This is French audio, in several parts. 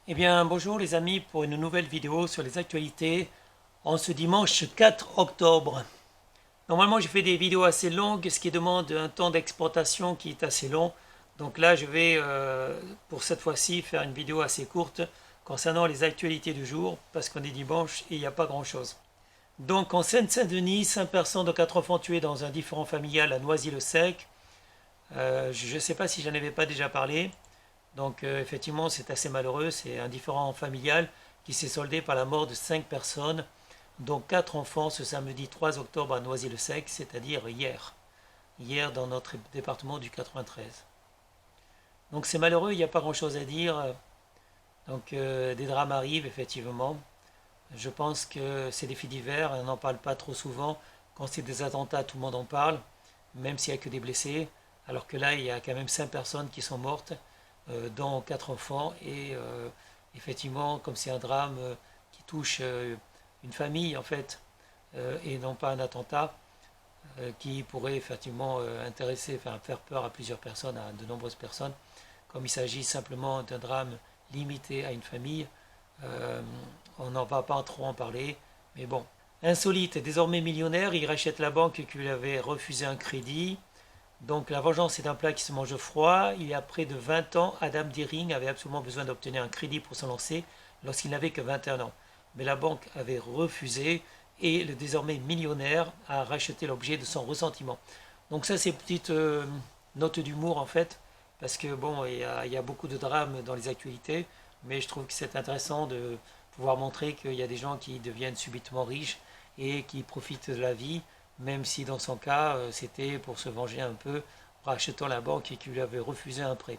Eh bien, bonjour les amis pour une nouvelle vidéo sur les actualités en ce dimanche 4 octobre. Normalement, je fais des vidéos assez longues, ce qui demande un temps d'exportation qui est assez long. Donc là, je vais pour cette fois-ci faire une vidéo assez courte concernant les actualités du jour parce qu'on est dimanche et il n'y a pas grand-chose. Donc en Seine-Saint-Denis, 5 personnes dont 4 enfants tués dans un différend familial à Noisy-le-Sec. Je ne sais pas si j'en avais pas déjà parlé. Donc effectivement, c'est assez malheureux. C'est un différend familial qui s'est soldé par la mort de 5 personnes, dont 4 enfants ce samedi 3 octobre à Noisy-le-Sec, c'est-à-dire hier. Hier dans notre département du 93. Donc c'est malheureux, il n'y a pas grand-chose à dire. Donc des drames arrivent effectivement. Je pense que c'est des faits divers, on n'en parle pas trop souvent. Quand c'est des attentats, tout le monde en parle, même s'il n'y a que des blessés. Alors que là, il y a quand même 5 personnes qui sont mortes, dont 4 enfants. Et effectivement, comme c'est un drame qui touche une famille, en fait, et non pas un attentat, qui pourrait effectivement intéresser, enfin, faire peur à plusieurs personnes, à de nombreuses personnes, comme il s'agit simplement d'un drame limité à une famille, euh, on n'en va pas trop en parler, mais bon. Insolite, désormais millionnaire, il rachète la banque qui lui avait refusé un crédit. Donc la vengeance est un plat qui se mange froid. Il y a près de 20 ans, Adam Deering avait absolument besoin d'obtenir un crédit pour se lancer lorsqu'il n'avait que 21 ans. Mais la banque avait refusé et le désormais millionnaire a racheté l'objet de son ressentiment. Donc ça c'est une petite note d'humour en fait, parce que bon, il y a beaucoup de drames dans les actualités, mais je trouve que c'est intéressant de pouvoir montrer qu'il y a des gens qui deviennent subitement riches et qui profitent de la vie, même si dans son cas, c'était pour se venger un peu en rachetant la banque et qui lui avait refusé un prêt.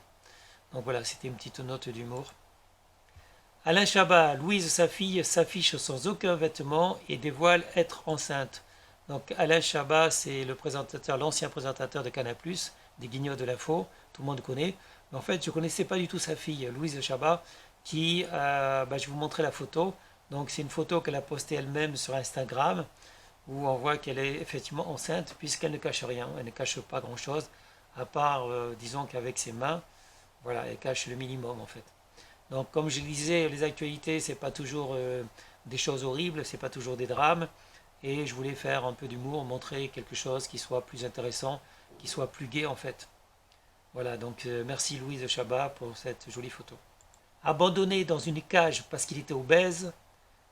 Donc voilà, c'était une petite note d'humour. Alain Chabat, Louise, sa fille, s'affiche sans aucun vêtement et dévoile être enceinte. Donc Alain Chabat, c'est le présentateur, l'ancien présentateur de Canal+, des Guignols de l'info, tout le monde connaît. Mais en fait, je ne connaissais pas du tout sa fille, Louise Chabat, qui, je vais vous montrer la photo. Donc c'est une photo qu'elle a postée elle-même sur Instagram, où on voit qu'elle est effectivement enceinte, puisqu'elle ne cache rien, elle ne cache pas grand-chose, à part, disons qu'avec ses mains, voilà, elle cache le minimum en fait. Donc, comme je disais, les actualités, c'est pas toujours des choses horribles, c'est pas toujours des drames. Et je voulais faire un peu d'humour, montrer quelque chose qui soit plus intéressant, qui soit plus gai en fait. Voilà, donc merci Louise Chabat pour cette jolie photo. Abandonné dans une cage parce qu'il était obèse,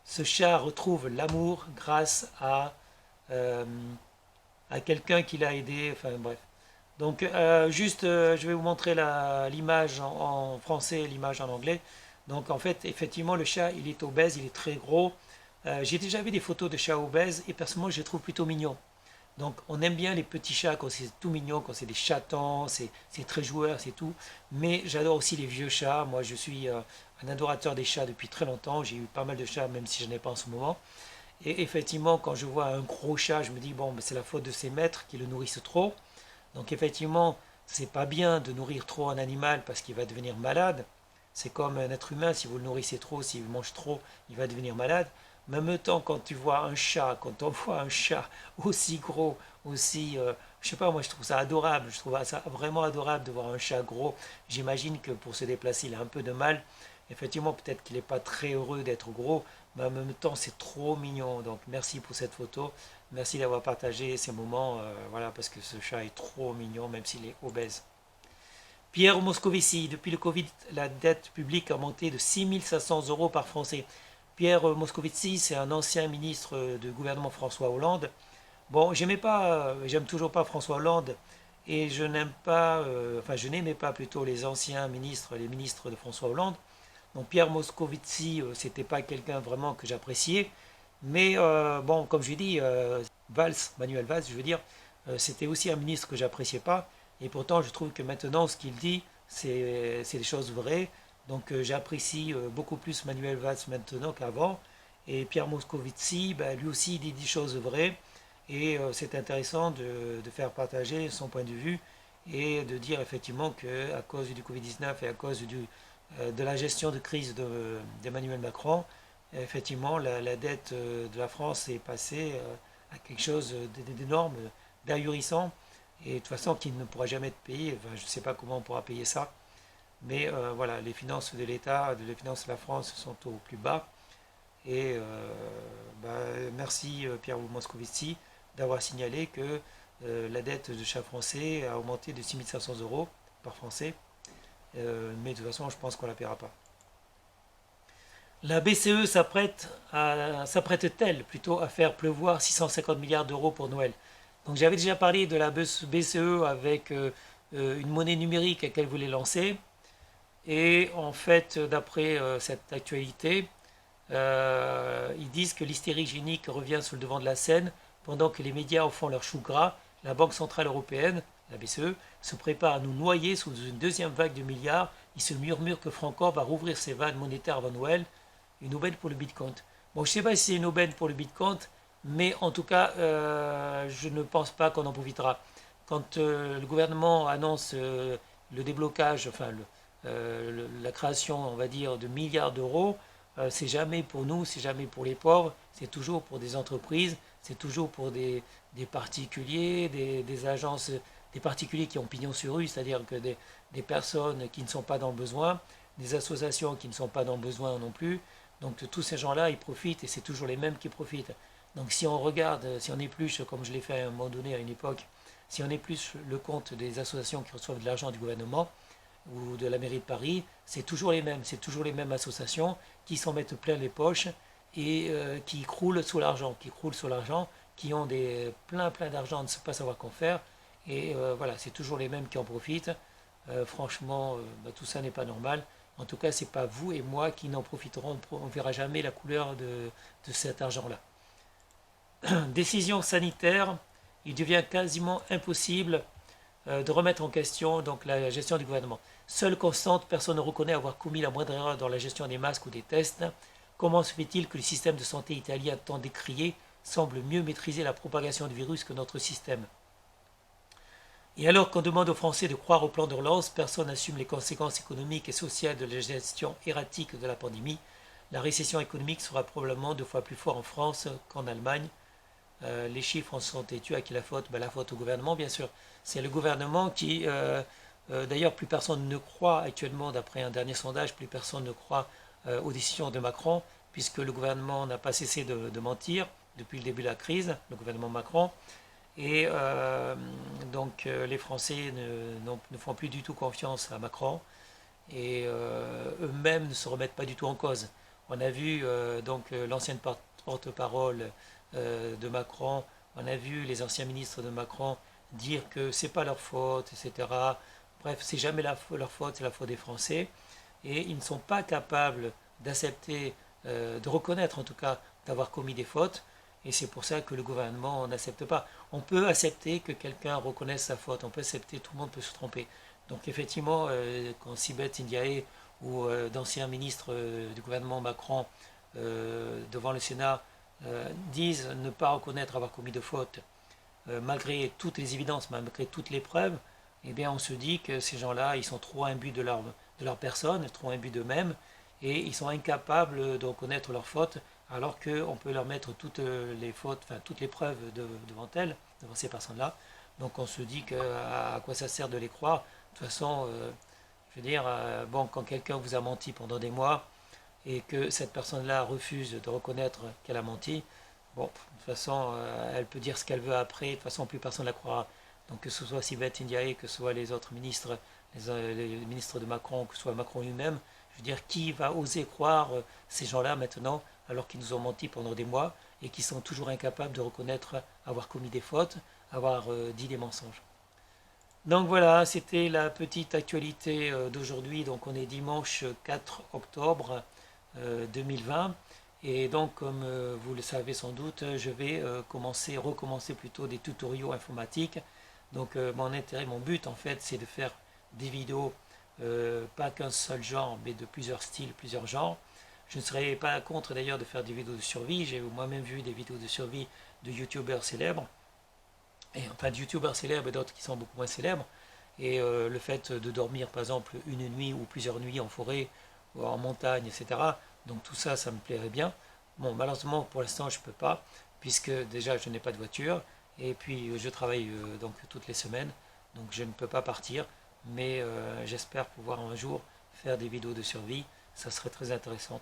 ce chat retrouve l'amour grâce euh, à quelqu'un qui l'a aidé. Enfin bref. Donc juste, je vais vous montrer l'image en français et l'image en anglais. Donc en fait, effectivement, le chat, il est obèse, il est très gros. J'ai déjà vu des photos de chats obèses et personnellement, je les trouve plutôt mignons. Donc on aime bien les petits chats quand c'est tout mignon, quand c'est des chatons, c'est très joueur, c'est tout. Mais j'adore aussi les vieux chats. Moi, je suis un adorateur des chats depuis très longtemps. J'ai eu pas mal de chats, même si je n'en ai pas en ce moment. Et effectivement, quand je vois un gros chat, je me dis, bon, ben, c'est la faute de ses maîtres qui le nourrissent trop. Donc effectivement, c'est pas bien de nourrir trop un animal parce qu'il va devenir malade. C'est comme un être humain, si vous le nourrissez trop, s'il mange trop, il va devenir malade. Mais en même temps, quand tu vois un chat, quand on voit un chat aussi gros, aussi, je sais pas, moi je trouve ça adorable, je trouve ça vraiment adorable de voir un chat gros. J'imagine que pour se déplacer, il a un peu de mal. Effectivement, peut-être qu'il n'est pas très heureux d'être gros, mais en même temps, c'est trop mignon. Donc merci pour cette photo. Merci d'avoir partagé ces moments, voilà, parce que ce chat est trop mignon, même s'il est obèse. Pierre Moscovici, depuis le Covid, la dette publique a monté de 6 500 euros par Français. Pierre Moscovici, c'est un ancien ministre du gouvernement François Hollande. Bon, j'aime toujours pas François Hollande, et je n'aime pas, enfin, je n'aimais pas plutôt les anciens ministres, les ministres de François Hollande. Donc Pierre Moscovici, c'était pas quelqu'un vraiment que j'appréciais. Mais bon, comme je dis, Valls, Manuel Valls, je veux dire, c'était aussi un ministre que j'appréciais pas. Et pourtant, je trouve que maintenant, ce qu'il dit, c'est des choses vraies. Donc j'apprécie beaucoup plus Manuel Valls maintenant qu'avant. Et Pierre Moscovici, ben, lui aussi, il dit des choses vraies. Et c'est intéressant de faire partager son point de vue et de dire effectivement qu'à cause du Covid-19 et à cause de la gestion de crise d'Emmanuel Macron, effectivement, la dette de la France est passée à quelque chose d'énorme, d'ahurissant, et de toute façon qui ne pourra jamais être payé. Enfin, je ne sais pas comment on pourra payer ça. Mais voilà, les finances de l'État, les finances de la France sont au plus bas. Et bah, merci Pierre Moscovici d'avoir signalé que la dette de chaque Français a augmenté de 6500 euros par Français. Mais de toute façon, je pense qu'on ne la paiera pas. La BCE s'apprête-t-elle plutôt à faire pleuvoir 650 milliards d'euros pour Noël? Donc j'avais déjà parlé de la BCE avec une monnaie numérique qu'elle voulait lancer. Et en fait, d'après cette actualité, ils disent que l'hystérie hygiénique revient sur le devant de la scène pendant que les médias en font leur chou gras. La Banque Centrale Européenne, la BCE, se prépare à nous noyer sous une deuxième vague de milliards. Il se murmure que Francfort va rouvrir ses vannes monétaires avant Noël. Une aubaine pour le Bitcoin. Bon, je ne sais pas si c'est une aubaine pour le Bitcoin, mais en tout cas, je ne pense pas qu'on en profitera. Quand le gouvernement annonce le déblocage, enfin la création, on va dire, de milliards d'euros, c'est jamais pour nous, c'est jamais pour les pauvres, c'est toujours pour des entreprises, c'est toujours pour des particuliers, des agences, des particuliers qui ont pignon sur rue, c'est-à-dire que des personnes qui ne sont pas dans le besoin, des associations qui ne sont pas dans le besoin non plus. Donc tous ces gens-là, ils profitent et c'est toujours les mêmes qui profitent. Donc si on regarde, si on épluche, comme je l'ai fait à un moment donné à une époque, si on épluche le compte des associations qui reçoivent de l'argent du gouvernement ou de la mairie de Paris, c'est toujours les mêmes associations qui s'en mettent plein les poches et qui croulent sous l'argent, qui ont plein d'argent, de ne pas savoir qu'en faire. Et voilà, c'est toujours les mêmes qui en profitent. Franchement, bah, tout ça n'est pas normal. En tout cas, ce n'est pas vous et moi qui n'en profiterons. On ne verra jamais la couleur de cet argent-là. Décision sanitaire, il devient quasiment impossible de remettre en question donc, la gestion du gouvernement. Seule constante, personne ne reconnaît avoir commis la moindre erreur dans la gestion des masques ou des tests. Comment se fait-il que le système de santé italien tant décrié semble mieux maîtriser la propagation du virus que notre système? Et alors qu'on demande aux Français de croire au plan de relance, personne n'assume les conséquences économiques et sociales de la gestion erratique de la pandémie. La récession économique sera probablement 2 fois plus forte en France qu'en Allemagne. Les chiffres en sont têtus. À qui la faute? La faute au gouvernement, bien sûr. C'est le gouvernement qui... D'ailleurs, plus personne ne croit actuellement, d'après un dernier sondage, plus personne ne croit aux décisions de Macron, puisque le gouvernement n'a pas cessé de mentir depuis le début de la crise, le gouvernement Macron. Et donc les Français ne font plus du tout confiance à Macron et eux-mêmes ne se remettent pas du tout en cause. On a vu donc l'ancienne porte-parole de Macron, on a vu les anciens ministres de Macron dire que c'est pas leur faute, etc. Bref, c'est jamais leur faute, c'est la faute des Français. Et ils ne sont pas capables d'accepter, de reconnaître en tout cas, d'avoir commis des fautes. Et c'est pour ça que le gouvernement n'accepte pas. On peut accepter que quelqu'un reconnaisse sa faute, on peut accepter, tout le monde peut se tromper. Donc effectivement, quand Sibeth Ndiaye ou d'anciens ministres du gouvernement Macron devant le Sénat disent ne pas reconnaître avoir commis de faute, malgré toutes les évidences, malgré toutes les preuves, eh bien on se dit que ces gens-là, ils sont trop imbus de leur personne, trop imbus d'eux-mêmes, et ils sont incapables de reconnaître leurs fautes, alors qu'on peut leur mettre toutes les fautes, enfin toutes les preuves devant elles, devant ces personnes-là. Donc on se dit à quoi ça sert de les croire. De toute façon, je veux dire, bon, quand quelqu'un vous a menti pendant des mois et que cette personne-là refuse de reconnaître qu'elle a menti, bon, de toute façon, elle peut dire ce qu'elle veut après, de toute façon, plus personne ne la croira. Donc que ce soit Sibeth Ndiaye, que ce soit les autres ministres, les ministres de Macron, que ce soit Macron lui-même, je veux dire, qui va oser croire ces gens-là maintenant, alors qu'ils nous ont menti pendant des mois et qui sont toujours incapables de reconnaître avoir commis des fautes, avoir dit des mensonges. Donc voilà, c'était la petite actualité d'aujourd'hui. Donc on est dimanche 4 octobre 2020. Et donc, comme vous le savez sans doute, je vais recommencer plutôt des tutoriaux informatiques. Donc mon intérêt, mon but en fait, c'est de faire des vidéos, pas qu'un seul genre, mais de plusieurs styles, plusieurs genres. Je ne serais pas contre d'ailleurs de faire des vidéos de survie. J'ai moi-même vu des vidéos de survie de youtubeurs célèbres, et enfin de youtubeurs célèbres et d'autres qui sont beaucoup moins célèbres. Et le fait de dormir par exemple une nuit ou plusieurs nuits en forêt, ou en montagne, etc. Donc tout ça, ça me plairait bien. Bon, malheureusement pour l'instant je ne peux pas, puisque déjà je n'ai pas de voiture, et puis je travaille donc toutes les semaines, donc je ne peux pas partir, mais j'espère pouvoir un jour faire des vidéos de survie, ça serait très intéressant.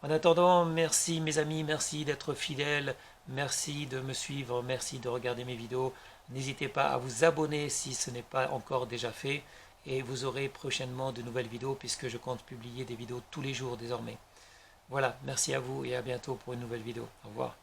En attendant, merci mes amis, merci d'être fidèles, merci de me suivre, merci de regarder mes vidéos. N'hésitez pas à vous abonner si ce n'est pas encore déjà fait et vous aurez prochainement de nouvelles vidéos puisque je compte publier des vidéos tous les jours désormais. Voilà, merci à vous et à bientôt pour une nouvelle vidéo. Au revoir.